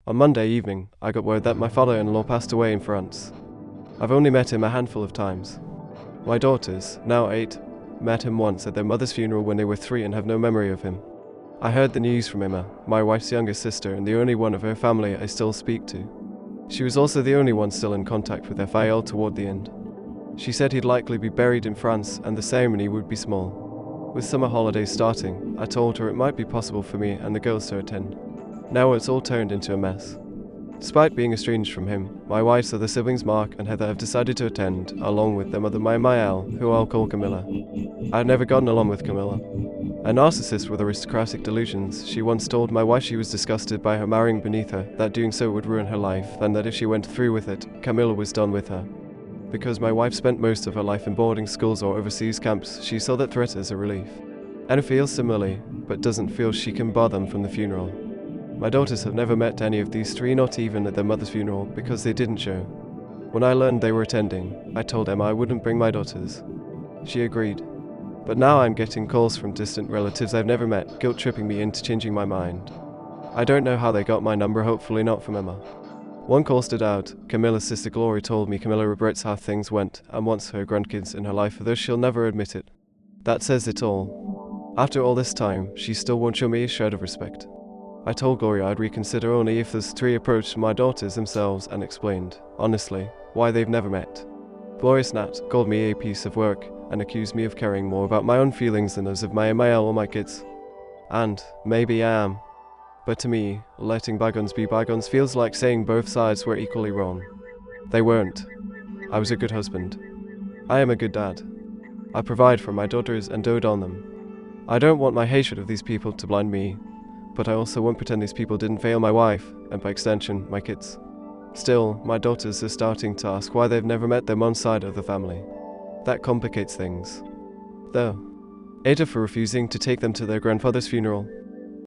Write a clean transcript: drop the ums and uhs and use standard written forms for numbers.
On Monday evening, I got word that my father-in-law passed away in France. I've only met him a handful of times. My daughters, now 8, met him once at their mother's funeral when they were 3 and have no memory of him. I heard the news from Emma, my wife's youngest sister and the only one of her family I still speak to. She was also the only one still in contact with Raphael toward the end. She said he'd likely be buried in France and the ceremony would be small. With summer holidays starting, I told her it might be possible for me and the girls to attend. Now it's all turned into a mess. Despite being estranged from him, my wife's other siblings Mark and Heather have decided to attend, along with their mother Mael, who I'll call Camilla. I've never gotten along with Camilla. A narcissist with aristocratic delusions, she once told my wife she was disgusted by her marrying beneath her, that doing so would ruin her life, and that if she went through with it, Camilla was done with her. Because my wife spent most of her life in boarding schools or overseas camps, she saw that threat as a relief. And feels similarly, but doesn't feel she can bar them from the funeral. My daughters have never met any of these 3, not even at their mother's funeral, because they didn't show. When I learned they were attending, I told Emma I wouldn't bring my daughters. She agreed. But now I'm getting calls from distant relatives I've never met, guilt-tripping me into changing my mind. I don't know how they got my number, hopefully not from Emma. One call stood out. Camilla's sister Glory told me Camilla regrets how things went and wants her grandkids in her life, though she'll never admit it. That says it all. After all this time, she still won't show me a shred of respect. I told Gloria I'd reconsider only if those 3 approached my daughters themselves and explained, honestly, why they've never met. Gloria snapped, called me a piece of work, and accused me of caring more about my own feelings than those of my Mael or my kids. And maybe I am. But to me, letting bygones be bygones feels like saying both sides were equally wrong. They weren't. I was a good husband. I am a good dad. I provide for my daughters and dote on them. I don't want my hatred of these people to blind me, but I also won't pretend these people didn't fail my wife, and by extension, my kids. Still, my daughters are starting to ask why they've never met their mom's side of the family. That complicates things. Though, AITA for refusing to take them to their grandfather's funeral,